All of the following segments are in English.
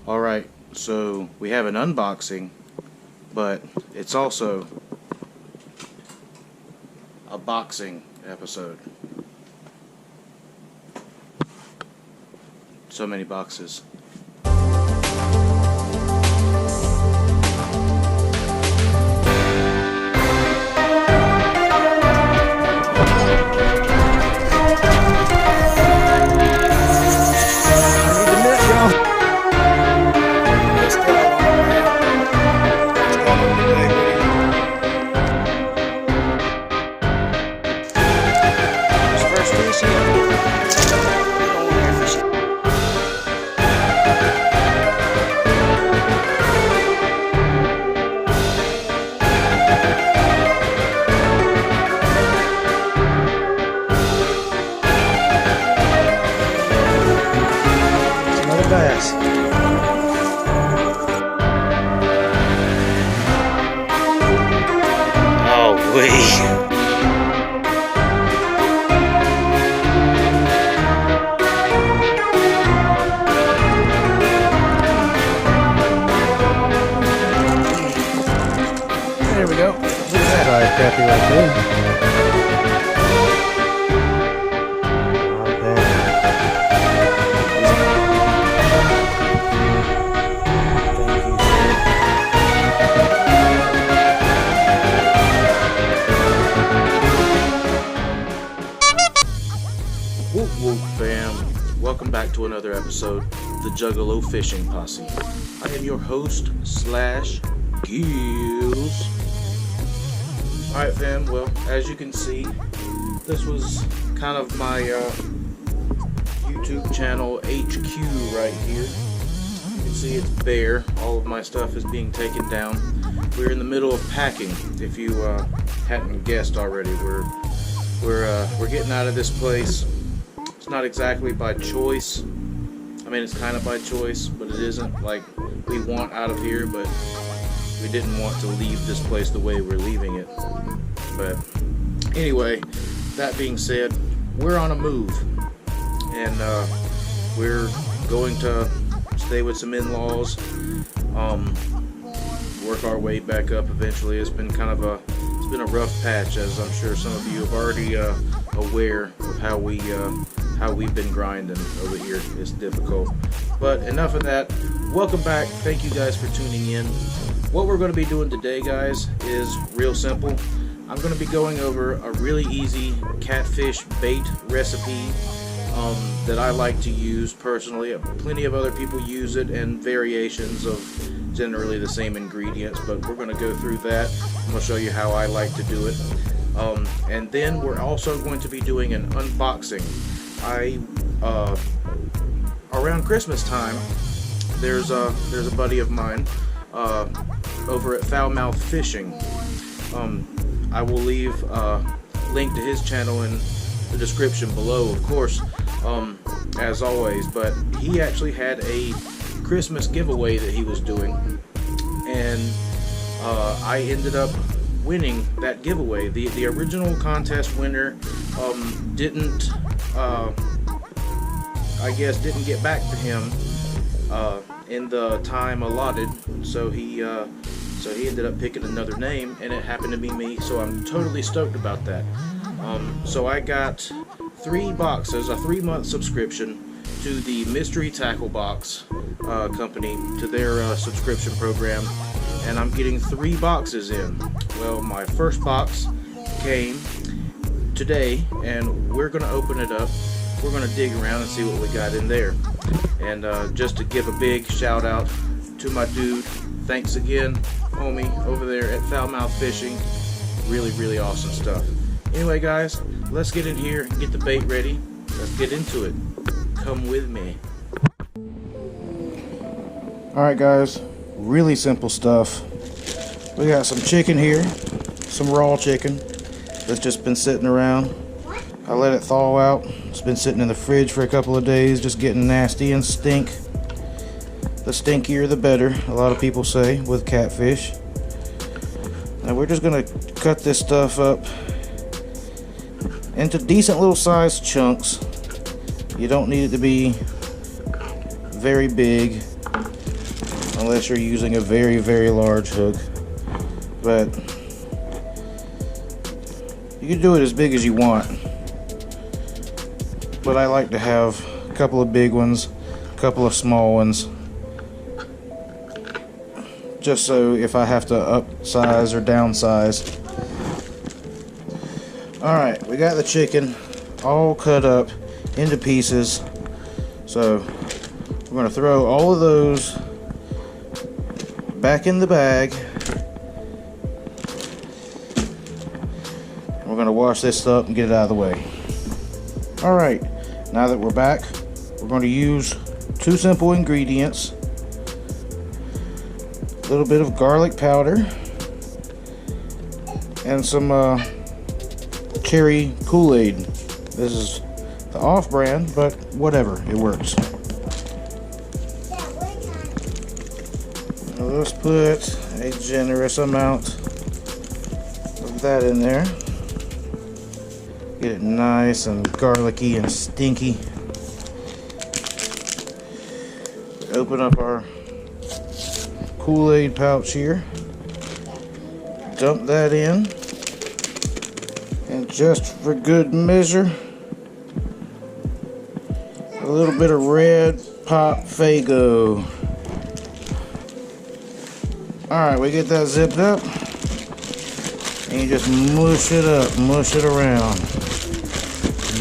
Alright, so we have an unboxing, but it's also a boxing episode. So many boxes. Oh, wait. There we go. Look at that. Try crappy right there. Whoop whoop fam, welcome back to another episode of the Juggalo Fishing Posse. I am your host / Gillz. Alright fam, well as you can see, this was kind of my YouTube channel HQ right here. You can see it's bare, all of my stuff is being taken down. We're in the middle of packing, if you hadn't guessed already. We're getting out of this place. It's not exactly by choice. I mean, it's kind of by choice, but it isn't. Like, we want out of here, but we didn't want to leave this place the way we're leaving it. But anyway, that being said, we're on a move, and we're going to stay with some in-laws, work our way back up eventually. It's been kind of a rough patch, as I'm sure some of you have already aware of how we've been grinding over here. It's difficult, but enough of that. Welcome back. Thank you guys for tuning in. What we're going to be doing today, guys, is real simple. I'm going to be going over a really easy catfish bait recipe that I like to use personally. Plenty of other people use it, and variations of generally the same ingredients, but we're going to go through that. I'm going to show you how I like to do it, and then we're also going to be doing an unboxing. Around Christmas time, there's a buddy of mine over at FoulMouthFishing. I will leave a link to his channel in the description below, of course, as always. But he actually had a Christmas giveaway that he was doing, and I ended up winning that giveaway. The original contest winner didn't get back to him in the time allotted, so he ended up picking another name, and it happened to be me, so I'm totally stoked about that. So I got 3 boxes, a 3-month subscription to the Mystery Tackle Box company, to their subscription program, and I'm getting 3 boxes in. Well, my first box came today, and we're going to open it up. We're going to dig around and see what we got in there. And just to give a big shout out to my dude, thanks again, homie, over there at FoulMouthFishing. Really, really awesome stuff. Anyway, guys, let's get in here and get the bait ready. Let's get into it. Come with me. Alright, guys, really simple stuff. We got some chicken here, some raw chicken that's just been sitting around. I let it thaw out. It's been sitting in the fridge for a couple of days, just getting nasty and stink. The stinkier the better, a lot of people say, with catfish. Now we're just going to cut this stuff up into decent little sized chunks. You don't need it to be very big. unless you're using a very, very large hook. But you can do it as big as you want. But I like to have a couple of big ones, a couple of small ones, just so if I have to upsize or downsize. Alright, we got the chicken all cut up into pieces. So we're going to throw all of those back in the bag. We're going to wash this up and get it out of the way. Alright, now that we're back, we're going to use 2 simple ingredients. A little bit of garlic powder and some cherry Kool-Aid. This is the off-brand, but whatever, it works. Now let's put a generous amount of that in there. Get it nice and garlicky and stinky. Open up our Kool-Aid pouch here. Dump that in. And just for good measure, a little bit of red pop Faygo. Alright, we get that zipped up. And you just mush it up, mush it around.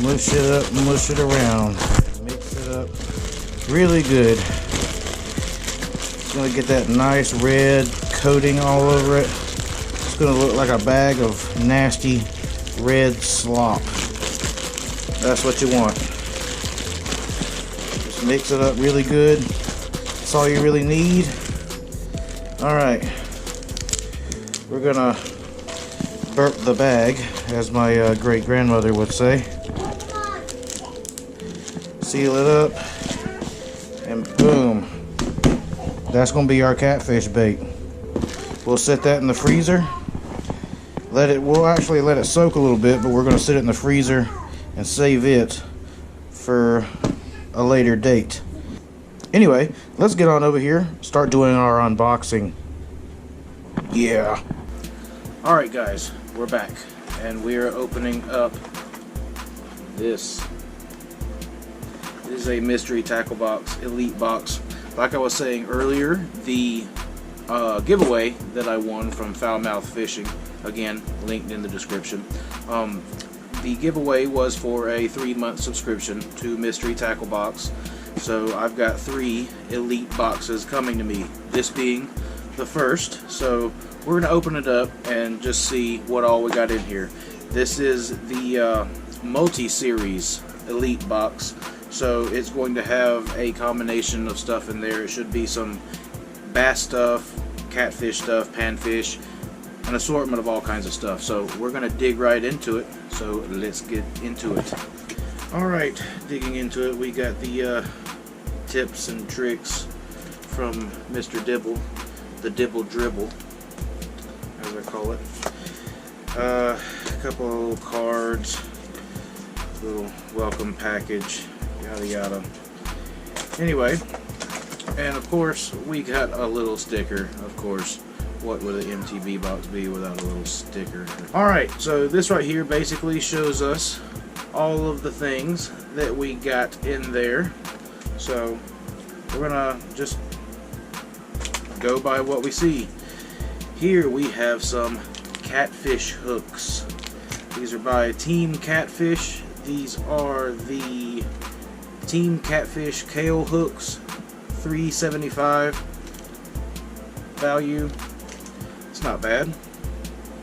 Mush it up, mush it around. Mix it up really good. It's going to get that nice red coating all over it. It's going to look like a bag of nasty red slop. That's what you want. Just mix it up really good. That's all you really need. Alright. We're going to burp the bag, as my great grandmother would say. Seal it up, and boom. That's going to be our catfish bait. We'll set that in the freezer. We'll actually let it soak a little bit, but we're going to sit it in the freezer and save it for a later date. Anyway, let's get on over here, start doing our unboxing. Yeah. Alright guys, we're back, and we're opening up this. This is a mystery tackle box, elite box. Like I was saying earlier, the giveaway that I won from FoulMouthFishing, again, linked in the description. The giveaway was for a 3-month subscription to Mystery Tackle Box. So I've got 3 elite boxes coming to me, this being the first. So we're going to open it up and just see what all we got in here. This is the multi-series elite box. So it's going to have a combination of stuff in there. It should be some bass stuff, catfish stuff, panfish, an assortment of all kinds of stuff. So we're going to dig right into it. So let's get into it. Alright, digging into it, we got the tips and tricks from Mr. Dibble, the Dibble Dribble, as I call it. A couple of cards, little welcome package, yada yada. Anyway, and of course we got a little sticker. Of course, what would an MTB box be without a little sticker? Alright, so this right here basically shows us all of the things that we got in there. So we're gonna just go by what we see. Here we have some catfish hooks. These are by Team Catfish. These are the Team Catfish Kale hooks, $3.75 value. It's not bad,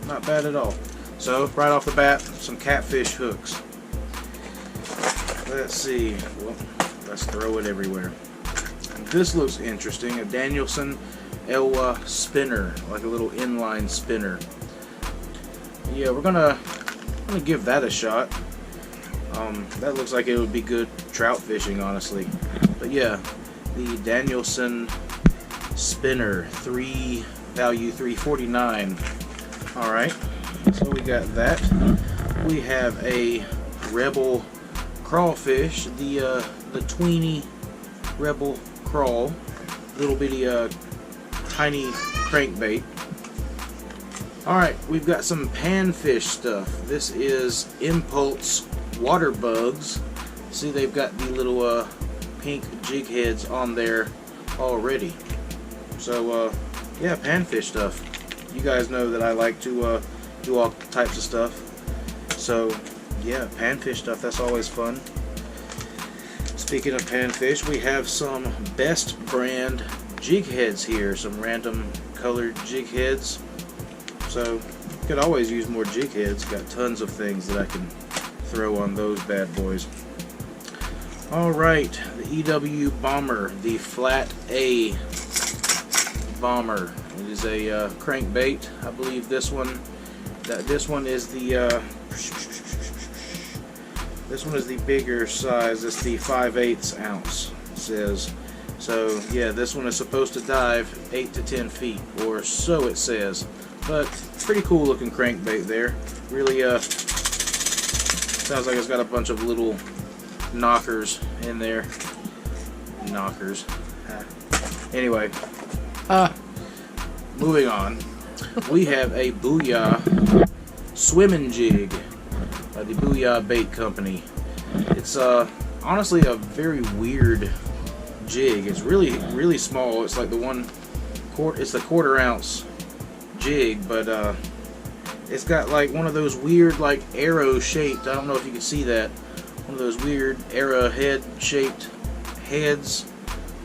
not bad at all. So right off the bat, some catfish hooks. Let's see, well, let's throw it everywhere. This looks interesting, a Danielson Elwha spinner, like a little inline spinner. Yeah, we're gonna give that a shot. That looks like it would be good trout fishing, honestly. But yeah, the Danielson spinner, value $3.49. Alright, so we got that. We have a Rebel crawfish, the Tweeny Rebel crawl, little bitty tiny crankbait. Alright, we've got some panfish stuff. This is Impulse water bugs. See, they've got the little pink jig heads on there already. So yeah, panfish stuff. You guys know that I like to do all types of stuff. So yeah, panfish stuff, that's always fun. Speaking of panfish, we have some Best brand jig heads here. Some random colored jig heads. So could always use more jig heads. Got tons of things that I can throw on those bad boys. Alright, the EW Bomber, the Flat A Bomber. It is a crankbait. I believe this one is the this one is the bigger size. It's the 5/8 ounce, it says. So yeah, this one is supposed to dive 8 to 10 feet, or so it says. But pretty cool looking crankbait there. Really sounds like it's got a bunch of little knockers in there. Knockers. Anyway, moving on. We have a Booyah swimming jig by the Booyah Bait Company. It's honestly a very weird jig. It's really small. It's like it's the 1/4 ounce jig, but it's got like one of those weird like arrow shaped, I don't know if you can see that, one of those weird arrowhead shaped heads,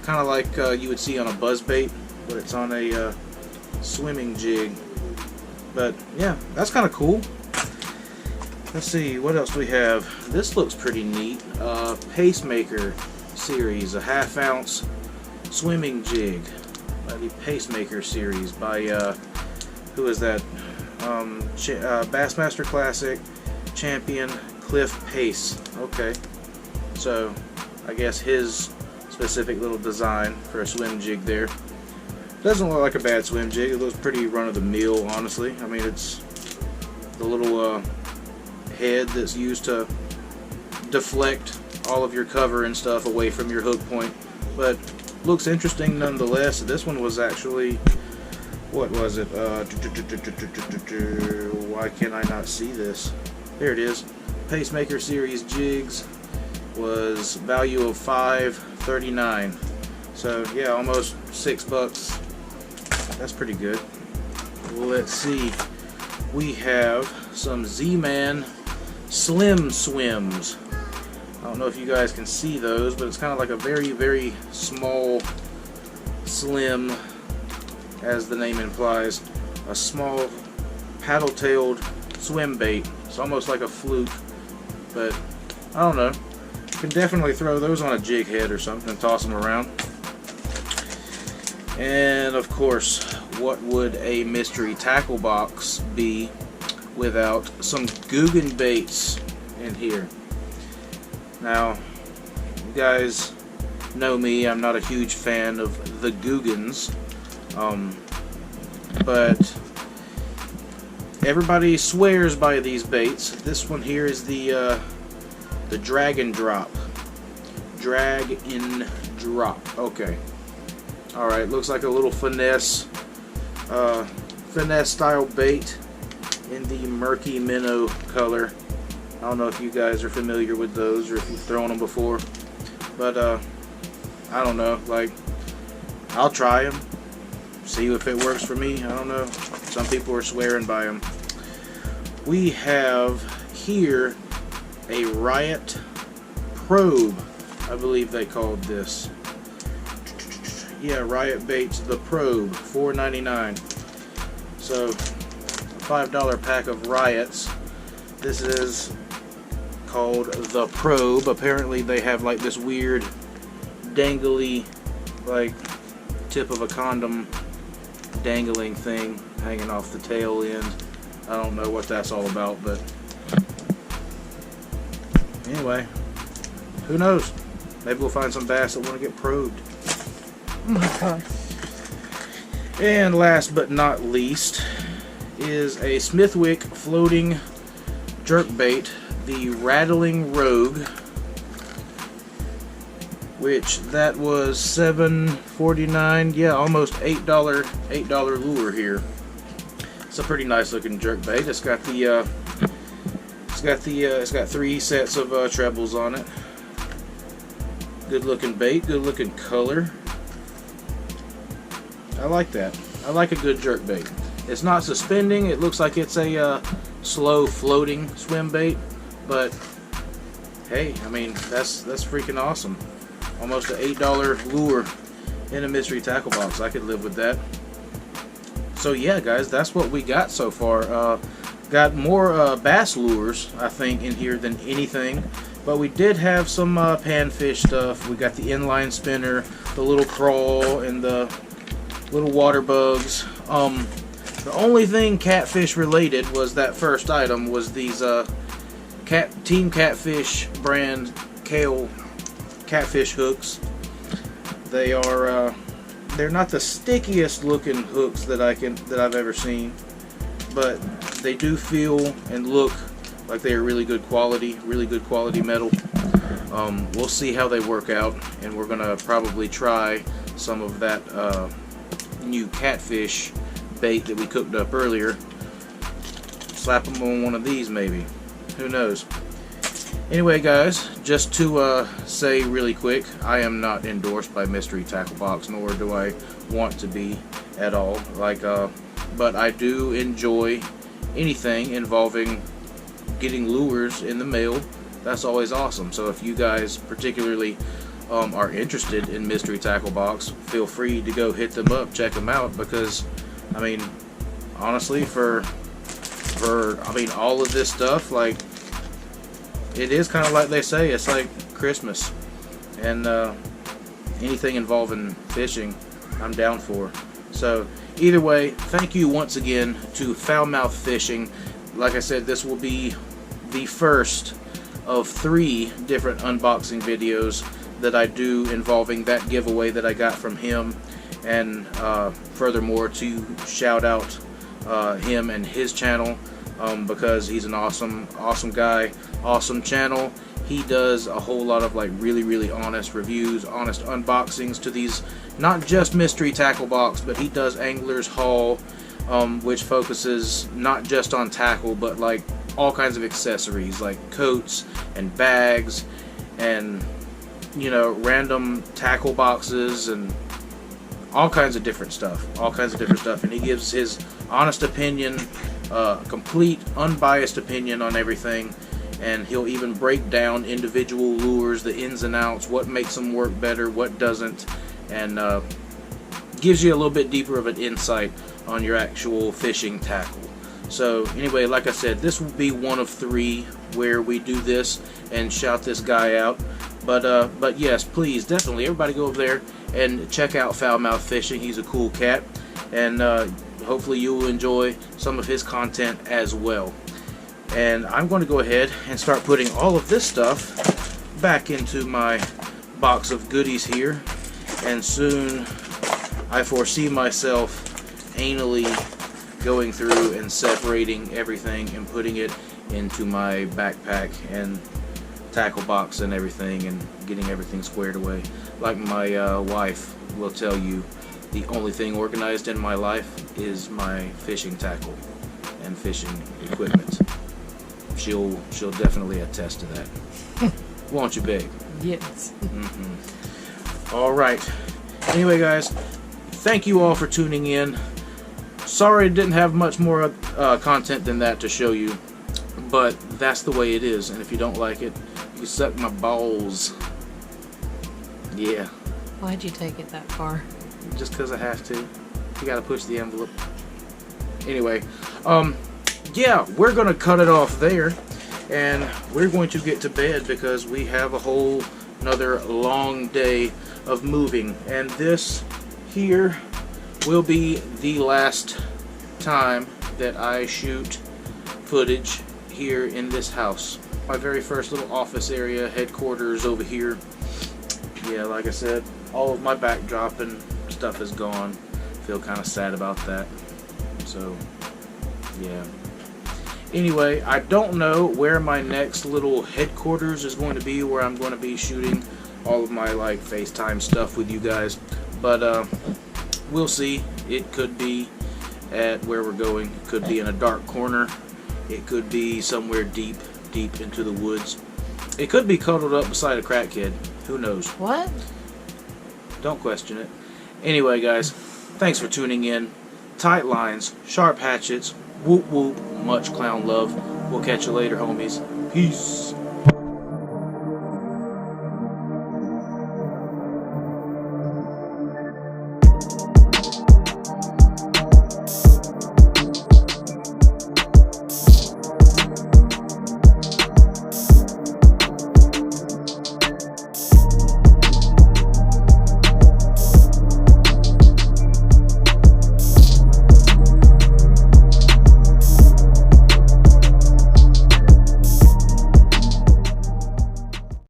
kind of like you would see on a buzzbait, but it's on a swimming jig. But yeah, that's kind of cool. Let's see, what else do we have? This looks pretty neat. Pacemaker series, a 1/2 ounce swimming jig by the Pacemaker series by who is that? Bassmaster Classic champion Cliff Pace. Okay, so I guess his specific little design for a swim jig there. Doesn't look like a bad swim jig. It looks pretty run-of-the-mill, honestly. I mean, it's the little head that's used to deflect all of your cover and stuff away from your hook point, but looks interesting nonetheless. This one was actually, what was it? Why can't I not see this? There it is. Pacemaker series jigs was value of $5.39. So yeah, almost $6. That's pretty good. Let's see. We have some Z-Man Slim Swims. I don't know if you guys can see those, but it's kind of like a very small, slim, as the name implies, a small paddle-tailed swim bait. It's almost like a fluke, but I don't know. You can definitely throw those on a jig head or something and toss them around. And of course, what would a mystery tackle box be without some Googan baits in here? Now, you guys know me, I'm not a huge fan of the Googans, but everybody swears by these baits. This one here is the Dragon Drop. Dragon Drop. Okay. Alright, looks like a little finesse style bait in the murky minnow color. I don't know if you guys are familiar with those or if you've thrown them before, but I don't know, like, I'll try them, see if it works for me. I don't know, some people are swearing by them. We have here a Riot Probe, I believe they called this. Yeah, Riot Baits the Probe, $4.99. So a $5 pack of Riots. This is called the Probe. Apparently they have like this weird dangly, like tip of a condom dangling thing hanging off the tail end. I don't know what that's all about, but anyway, who knows? Maybe we'll find some bass that want to get probed. Oh my god. And last but not least is a Smithwick floating jerkbait, the Rattling Rogue. which that was $7.49. Yeah, almost $8 lure here. It's a pretty nice looking jerkbait. It's got 3 sets of trebles on it. Good looking bait, good looking color. I like that. I like a good jerkbait. It's not suspending. It looks like it's a slow floating swim bait, but hey, I mean that's freaking awesome. Almost an $8 lure in a mystery tackle box. I could live with that. So yeah, guys, that's what we got so far. Got more bass lures, I think, in here than anything. But we did have some panfish stuff. We got the inline spinner, the little crawl, and the little water bugs. The only thing catfish related was that first item, was these Team Catfish brand Kale catfish hooks. They are they're not the stickiest looking hooks that I've ever seen, but they do feel and look like they are really good quality metal. We'll see how they work out, and we're gonna probably try some of that new catfish bait that we cooked up earlier. Slap them on one of these maybe. Who knows? Anyway, guys, just to say really quick, I am not endorsed by Mystery Tackle Box, nor do I want to be at all. But I do enjoy anything involving getting lures in the mail. That's always awesome. So if you guys particularly are interested in Mystery Tackle Box, feel free to go hit them up, check them out, because I mean, honestly, for all of this stuff, like, it is kind of like they say, it's like Christmas, and anything involving fishing, I'm down for. So either way, thank you once again to FoulMouthFishing. Like I said, this will be the first of 3 different unboxing videos that I do involving that giveaway that I got from him, and furthermore to shout out him and his channel, because he's an awesome guy, awesome channel. He does a whole lot of like really honest reviews, honest unboxings to these, not just mystery tackle box, but he does Angler's Haul, which focuses not just on tackle, but like all kinds of accessories like coats and bags and, you know, random tackle boxes and all kinds of different stuff, and he gives his honest opinion, complete unbiased opinion on everything, and he'll even break down individual lures, the ins and outs, what makes them work better, what doesn't, and gives you a little bit deeper of an insight on your actual fishing tackle. So anyway, like I said, this will be one of 3 where we do this and shout this guy out. But yes, please, definitely, everybody go over there and check out FoulMouthFishing. He's a cool cat, and hopefully you will enjoy some of his content as well. And I'm going to go ahead and start putting all of this stuff back into my box of goodies here, and soon I foresee myself anally going through and separating everything and putting it into my backpack and tackle box and everything, and getting everything squared away. Like my wife will tell you, the only thing organized in my life is my fishing tackle and fishing equipment. She'll definitely attest to that. Won't you, babe? Yes. Alright. Anyway, guys, thank you all for tuning in. Sorry I didn't have much more content than that to show you, but that's the way it is, and if you don't like it, you suck my balls. Yeah. Why'd you take it that far? Just because I have to. You gotta push the envelope. Anyway, yeah, we're gonna cut it off there, and we're going to get to bed because we have a whole another long day of moving, and this here will be the last time that I shoot footage here in this house. My very first little office area, headquarters over here. Yeah, like I said, all of my backdrop and stuff is gone. Feel kind of sad about that. So, yeah. Anyway, I don't know where my next little headquarters is going to be, where I'm going to be shooting all of my like FaceTime stuff with you guys. But we'll see. It could be at where we're going. It could be in a dark corner. It could be somewhere deep into the woods. It could be cuddled up beside a crackhead. Who knows? What? Don't question it. Anyway, guys, thanks for tuning in. Tight lines, sharp hatchets, whoop whoop, much clown love. We'll catch you later, homies. Peace.